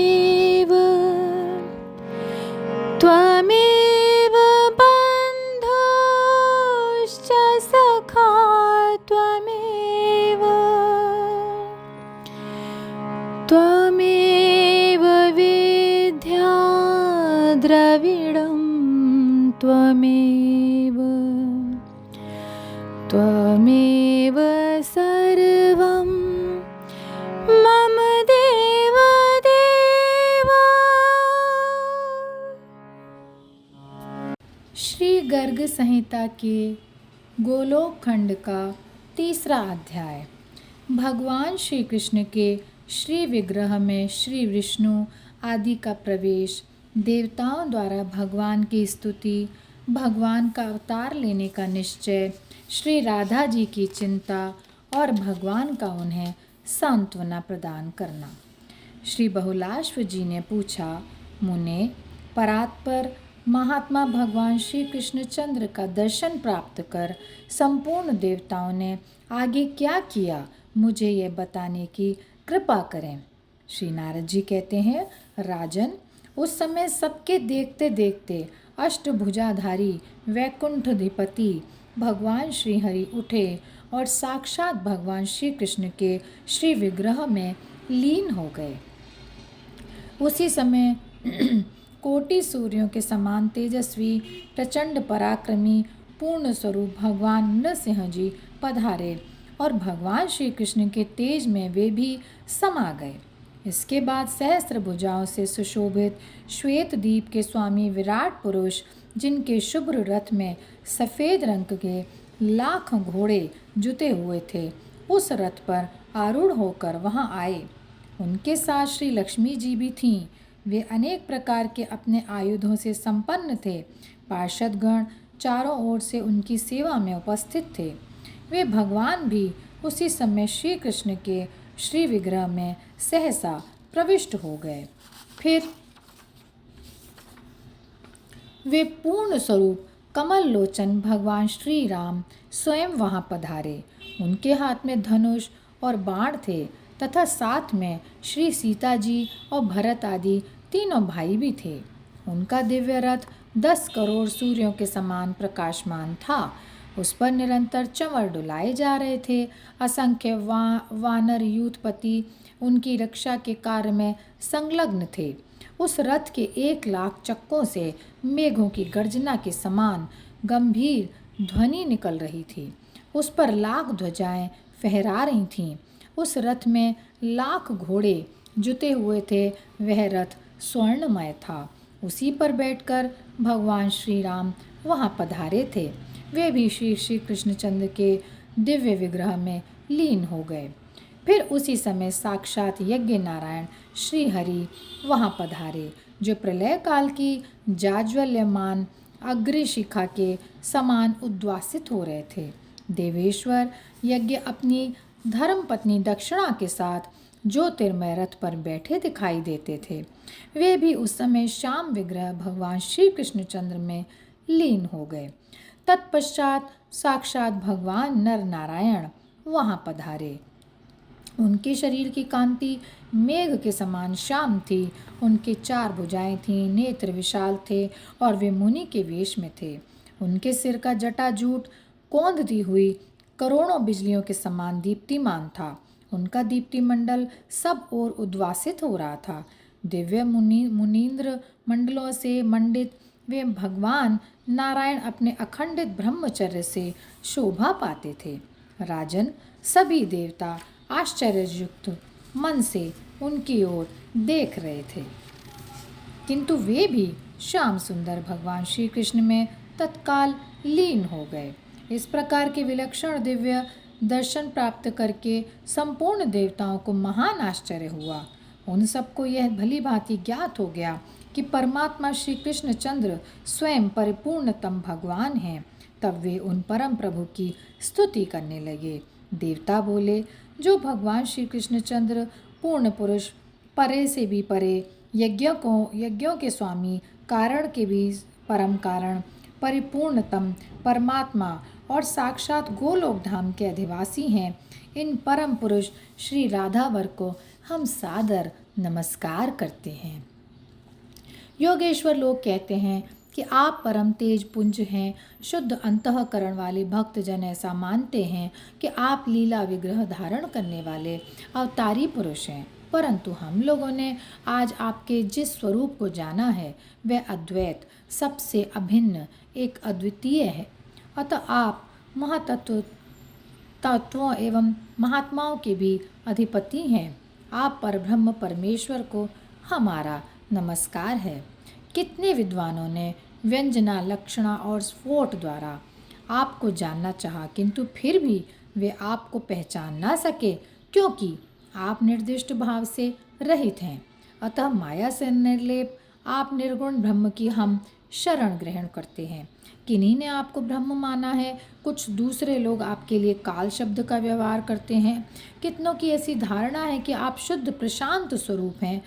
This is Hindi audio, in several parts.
त्वमेव त्वमेव बन्धुश्च सखा त्वमेव त्वमेव विद्या द्रविडं त्वमेव त्वमेव सर्वं मम देव देवा। श्री गर्ग संहिता के गोलोक खंड का तीसरा अध्याय। भगवान श्री कृष्ण के श्री विग्रह में श्री विष्णु आदि का प्रवेश, देवताओं द्वारा भगवान की स्तुति, भगवान का अवतार लेने का निश्चय, श्री राधा जी की चिंता और भगवान का उन्हें सांत्वना प्रदान करना। श्री बहुलाश्व जी ने पूछा, मुने, परात्पर महात्मा भगवान श्री कृष्णचंद्र का दर्शन प्राप्त कर संपूर्ण देवताओं ने आगे क्या किया, मुझे ये बताने की कृपा करें। श्री नारद जी कहते हैं, राजन, उस समय सबके देखते देखते अष्टभुजाधारी वैकुंठाधिपति भगवान श्री हरि उठे और साक्षात भगवान श्री कृष्ण के श्री विग्रह में लीन हो गए। उसी समय कोटि सूर्यों के समान तेजस्वी प्रचंड पराक्रमी पूर्ण स्वरूप भगवान नृसिंह जी पधारे और भगवान श्री कृष्ण के तेज में वे भी समा गए। इसके बाद सहस्त्र भुजाओं से सुशोभित श्वेत दीप के स्वामी विराट पुरुष, जिनके शुभ्र रथ में सफ़ेद रंग के लाख घोड़े जुते हुए थे, उस रथ पर आरूढ़ होकर वहां आए। उनके साथ श्री लक्ष्मी जी भी थीं। वे अनेक प्रकार के अपने आयुधों से संपन्न थे। पार्षदगण चारों ओर से उनकी सेवा में उपस्थित थे। वे भगवान भी उसी समय श्री कृष्ण के श्री विग्रह में सहसा प्रविष्ट हो गए। फिर वे पूर्ण स्वरूप कमल लोचन भगवान श्री राम स्वयं वहां पधारे। उनके हाथ में धनुष और बाण थे तथा साथ में श्री सीता जी और भरत आदि तीनों भाई भी थे। उनका दिव्य रथ 10 करोड़ सूर्यों के समान प्रकाशमान था। उस पर निरंतर चंवर डुलाए जा रहे थे। असंख्य वानर यूथपति उनकी रक्षा के कार्य में संलग्न थे। उस रथ के 1 लाख चक्कों से मेघों की गर्जना के समान गंभीर ध्वनि निकल रही थी। उस पर लाख ध्वजाएं फहरा रही थीं। उस रथ में लाख घोड़े जुते हुए थे। वह रथ स्वर्णमय था। उसी पर बैठकर भगवान श्री राम वहाँ पधारे थे। वे भी श्री कृष्णचंद्र के दिव्य विग्रह में लीन हो गए। फिर उसी समय साक्षात यज्ञ नारायण श्री हरि वहाँ पधारे, जो प्रलय काल की जाज्वल्यमान अग्निशिखा के समान उद्वासित हो रहे थे। देवेश्वर यज्ञ अपनी धर्मपत्नी दक्षिणा के साथ ज्योतिर्मय रथ पर बैठे दिखाई देते थे। वे भी उस समय श्याम विग्रह भगवान श्री कृष्णचंद्र में लीन हो गए। तत्पश्चात साक्षात भगवान नर नारायण वहाँ पधारे। उनके शरीर की कांति मेघ के समान श्याम थी। उनके 4 भुजाएं थीं, नेत्र विशाल थे और वे मुनि के वेश में थे। उनके सिर का जटाजूट कौंधती हुई करोड़ों बिजलियों के समान दीप्तिमान था। उनका दीप्ति मंडल सब ओर उद्वासित हो रहा था। दिव्य मुनीन्द्र मंडलों से मंडित वे भगवान नारायण अपने अखंडित ब्रह्मचर्य से शोभा पाते थे। राजन, सभी देवता आश्चर्ययुक्त मन से उनकी ओर देख रहे थे, किंतु वे भी श्याम सुंदर भगवान श्री कृष्ण में तत्काल लीन हो गए। इस प्रकार के विलक्षण दिव्य दर्शन प्राप्त करके संपूर्ण देवताओं को महान आश्चर्य हुआ। उन सबको यह भली भांति ज्ञात हो गया कि परमात्मा श्री कृष्णचंद्र स्वयं परिपूर्णतम भगवान हैं। तब वे उन परम प्रभु की स्तुति करने लगे। देवता बोले, जो भगवान श्री कृष्णचंद्र पूर्ण पुरुष, परे से भी परे, यज्ञों के स्वामी, कारण के भी परम कारण, परिपूर्णतम परमात्मा और साक्षात गोलोक धाम के अधिवासी हैं, इन परम पुरुष श्री राधावर को हम सादर नमस्कार करते हैं। योगेश्वर लोग कहते हैं कि आप परम तेज पुंज हैं। शुद्ध अंतःकरण वाले भक्तजन ऐसा मानते हैं कि आप लीला विग्रह धारण करने वाले अवतारी पुरुष हैं। परंतु हम लोगों ने आज आपके जिस स्वरूप को जाना है वह अद्वैत, सबसे अभिन्न, एक अद्वितीय है। अतः आप तत्वों एवं महात्माओं के भी अधिपति हैं। आप परब्रह्म परमेश्वर को हमारा नमस्कार है। कितने विद्वानों ने व्यंजना, लक्षणा और स्फोट द्वारा आपको जानना चाहा, किंतु फिर भी वे आपको पहचान ना सके, क्योंकि आप निर्दिष्ट भाव से रहित हैं। अतः माया से निर्लेप आप निर्गुण ब्रह्म की हम शरण ग्रहण करते हैं। किन्हीं ने आपको ब्रह्म माना है, कुछ दूसरे लोग आपके लिए काल शब्द का व्यवहार करते हैं। कितनों की ऐसी धारणा है कि आप शुद्ध प्रशांत स्वरूप हैं,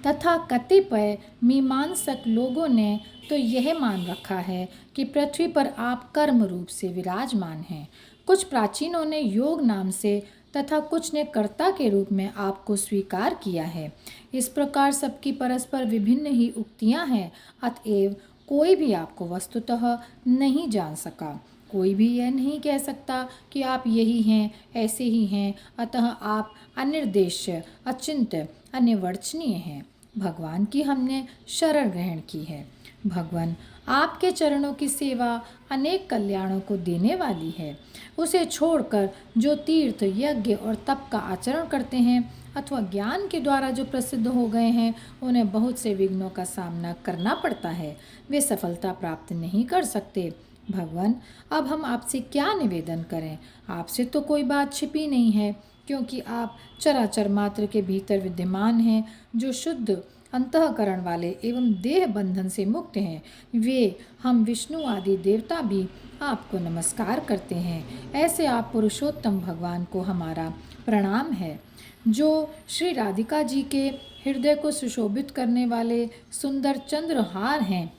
तथा कतिपय मीमांसक लोगों ने तो यह मान रखा है कि पृथ्वी पर आप कर्म रूप से विराजमान हैं। कुछ प्राचीनों ने योग नाम से तथा कुछ ने कर्ता के रूप में आपको स्वीकार किया है। इस प्रकार सबकी परस्पर विभिन्न ही उक्तियां हैं। अतएव कोई भी आपको वस्तुतः नहीं जान सका। कोई भी यह नहीं कह सकता कि आप यही हैं, ऐसे ही हैं। अतः आप अनिर्देश्य, अचिंत्य, अनिर्वचनीय हैं। भगवान की हमने शरण ग्रहण की है। भगवान आपके चरणों की सेवा अनेक कल्याणों को देने वाली है। उसे छोड़कर जो तीर्थ, यज्ञ और तप का आचरण करते हैं अथवा ज्ञान के द्वारा जो प्रसिद्ध हो गए हैं, उन्हें बहुत से विघ्नों का सामना करना पड़ता है। वे सफलता प्राप्त नहीं कर सकते। भगवान, अब हम आपसे क्या निवेदन करें? आपसे तो कोई बात छिपी नहीं है, क्योंकि आप चराचर मात्र के भीतर विद्यमान हैं। जो शुद्ध अंतःकरण वाले एवं देह बंधन से मुक्त हैं, वे हम विष्णु आदि देवता भी आपको नमस्कार करते हैं। ऐसे आप पुरुषोत्तम भगवान को हमारा प्रणाम है। जो श्री राधिका जी के हृदय को सुशोभित करने वाले सुंदर चंद्रहार हैं,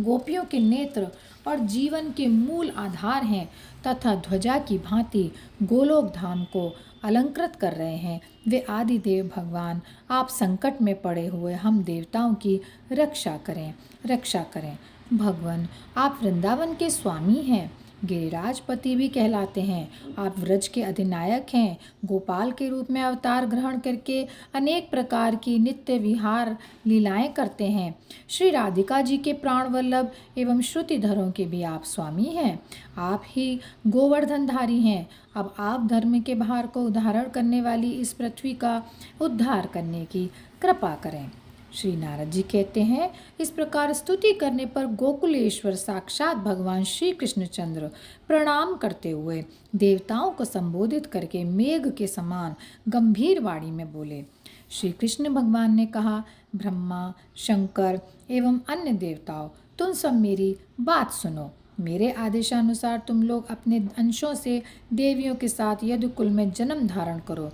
गोपियों के नेत्र और जीवन के मूल आधार हैं, तथा ध्वजा की भांति गोलोक धाम को अलंकृत कर रहे हैं, वे आदि देव भगवान आप संकट में पड़े हुए हम देवताओं की रक्षा करें। भगवान, आप वृंदावन के स्वामी हैं, गिरिराजपति भी कहलाते हैं। आप व्रज के अधिनायक हैं। गोपाल के रूप में अवतार ग्रहण करके अनेक प्रकार की नित्य विहार लीलाएं करते हैं। श्री राधिका जी के प्राण वल्लभ एवं श्रुतिधरों के भी आप स्वामी हैं। आप ही गोवर्धनधारी हैं। अब आप धर्म के भार को उद्धारण करने वाली इस पृथ्वी का उद्धार करने की कृपा करें। श्री नारद जी कहते हैं, इस प्रकार स्तुति करने पर गोकुलेश्वर साक्षात भगवान श्री कृष्णचंद्र प्रणाम करते हुए देवताओं को संबोधित करके मेघ के समान गंभीर वाणी में बोले। श्री कृष्ण भगवान ने कहा, ब्रह्मा, शंकर एवं अन्य देवताओं, तुम सब मेरी बात सुनो। मेरे आदेशानुसार तुम लोग अपने अंशों से देवियों के साथ यदुकुल में जन्म धारण करो।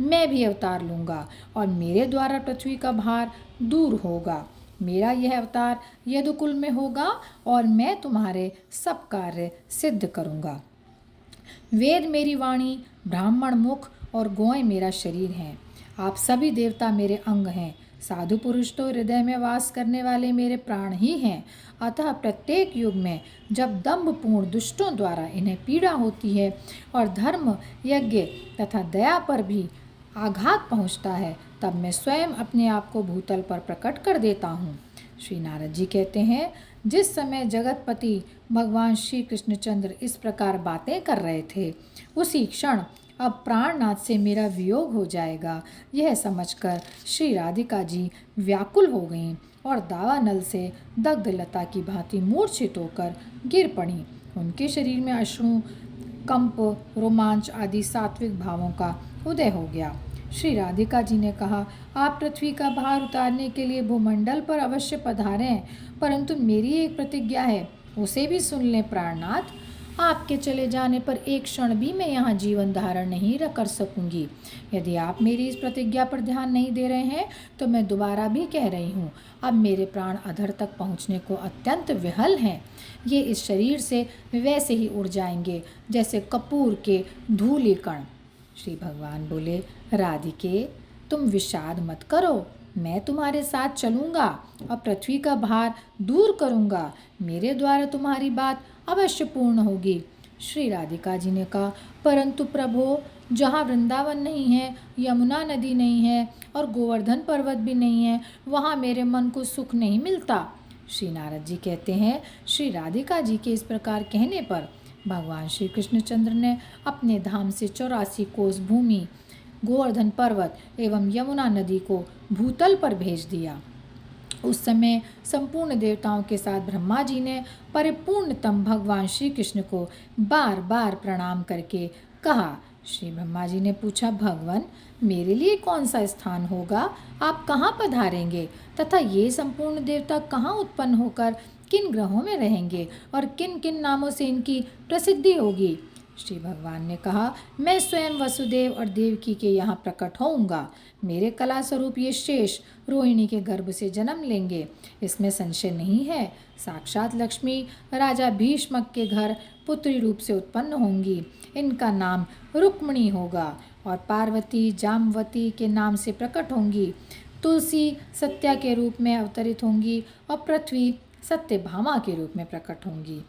मैं भी अवतार लूँगा और मेरे द्वारा पृथ्वी का भार दूर होगा। मेरा यह अवतार यदुकुल में होगा और मैं तुम्हारे सब कार्य सिद्ध करूँगा। वेद मेरी वाणी, ब्राह्मण मुख और गौएं मेरा शरीर हैं। आप सभी देवता मेरे अंग हैं। साधु पुरुष तो हृदय में वास करने वाले मेरे प्राण ही हैं। अतः प्रत्येक युग में जब दंभपूर्ण दुष्टों द्वारा इन्हें पीड़ा होती है और धर्म, यज्ञ तथा दया पर भी आघात पहुँचता है, तब मैं स्वयं अपने आप को भूतल पर प्रकट कर देता हूँ। श्री नारद जी कहते हैं, जिस समय जगतपति भगवान श्री कृष्णचंद्र इस प्रकार बातें कर रहे थे, उसी क्षण अब प्राणनाथ से मेरा वियोग हो जाएगा, यह समझकर श्री राधिका जी व्याकुल हो गईं और दावानल से दग्ध लता की भांति मूर्छित होकर गिर पड़ी। उनके शरीर में अश्रु, कंप, रोमांच आदि सात्विक भावों का उदय हो गया। श्री राधिका जी ने कहा, आप पृथ्वी का भार उतारने के लिए भूमंडल पर अवश्य पधारें, परंतु मेरी एक प्रतिज्ञा है, उसे भी सुन लें प्राणनाथ। आपके चले जाने पर एक क्षण भी मैं यहाँ जीवन धारण नहीं कर सकूंगी। यदि आप मेरी इस प्रतिज्ञा पर ध्यान नहीं दे रहे हैं तो मैं दोबारा भी कह रही हूँ, अब मेरे प्राण अधर तक पहुँचने को अत्यंत विहल हैं। ये इस शरीर से वैसे ही उड़ जाएंगे जैसे कपूर के धूलिकण। श्री भगवान बोले, राधिके, तुम विषाद मत करो, मैं तुम्हारे साथ चलूँगा और पृथ्वी का भार दूर करूँगा। मेरे द्वारा तुम्हारी बात अवश्य पूर्ण होगी। श्री राधिका जी ने कहा, परंतु प्रभो, जहाँ वृंदावन नहीं है, यमुना नदी नहीं है और गोवर्धन पर्वत भी नहीं है, वहाँ मेरे मन को सुख नहीं मिलता। श्री नारद जी कहते हैं, श्री राधिका जी के इस प्रकार कहने पर भगवान श्री कृष्णचंद्र ने अपने धाम से 84 कोस भूमि, गोवर्धन पर्वत एवं यमुना नदी को भूतल पर भेज दिया। उस समय संपूर्ण देवताओं के साथ ब्रह्मा जी ने परिपूर्णतम भगवान श्री कृष्ण को बार बार प्रणाम करके कहा। श्री ब्रह्मा जी ने पूछा, भगवान, मेरे लिए कौन सा स्थान होगा? आप कहाँ पधारेंगे तथा ये संपूर्ण देवता कहाँ उत्पन्न होकर किन ग्रहों में रहेंगे और किन किन नामों से इनकी प्रसिद्धि होगी? श्री भगवान ने कहा, मैं स्वयं वसुदेव और देवकी के यहाँ प्रकट होऊंगा। मेरे कला स्वरूप ये शेष रोहिणी के गर्भ से जन्म लेंगे, इसमें संशय नहीं है। साक्षात लक्ष्मी राजा भीष्मक के घर पुत्री रूप से उत्पन्न होंगी। इनका नाम रुक्मिणी होगा और पार्वती जाम्बवती के नाम से प्रकट होंगी। तुलसी सत्या के रूप में अवतरित होंगी और पृथ्वी सत्यभामा के रूप में प्रकट होंगी।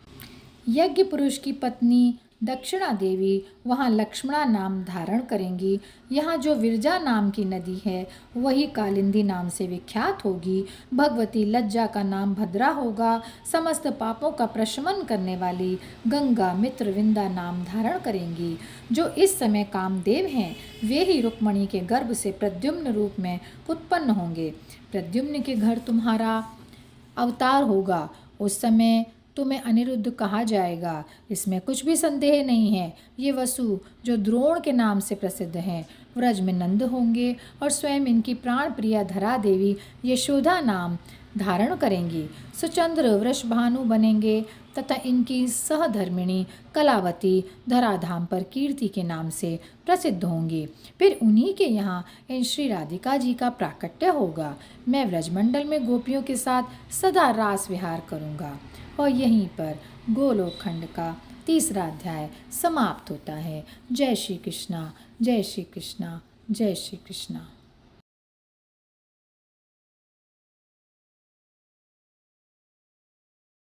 यज्ञ पुरुष की पत्नी दक्षिणा देवी वहाँ लक्ष्मणा नाम धारण करेंगी। यहाँ जो विरजा नाम की नदी है वही कालिंदी नाम से विख्यात होगी। भगवती लज्जा का नाम भद्रा होगा। समस्त पापों का प्रशमन करने वाली गंगा मित्रविंदा नाम धारण करेंगी। जो इस समय कामदेव हैं वे ही रुक्मिणी के गर्भ से प्रद्युम्न रूप में उत्पन्न होंगे। प्रद्युम्न के घर तुम्हारा अवतार होगा। उस समय तुम्हें अनिरुद्ध कहा जाएगा, इसमें कुछ भी संदेह नहीं है। ये वसु जो द्रोण के नाम से प्रसिद्ध हैं व्रज में नंद होंगे और स्वयं इनकी प्राण प्रिया धरा देवी यशोदा नाम धारण करेंगी। सुचंद्र वृषभानु बनेंगे तथा इनकी सहधर्मिणी कलावती धराधाम पर कीर्ति के नाम से प्रसिद्ध होंगी। फिर उन्हीं के यहाँ इन श्री राधिका जी का प्राकट्य होगा। मैं व्रजमंडल में गोपियों के साथ सदा रास विहार करूँगा। और यहीं पर गोलोक खंड का 3रा अध्याय समाप्त होता है। जय श्री कृष्णा, जय श्री कृष्णा, जय श्री कृष्णा।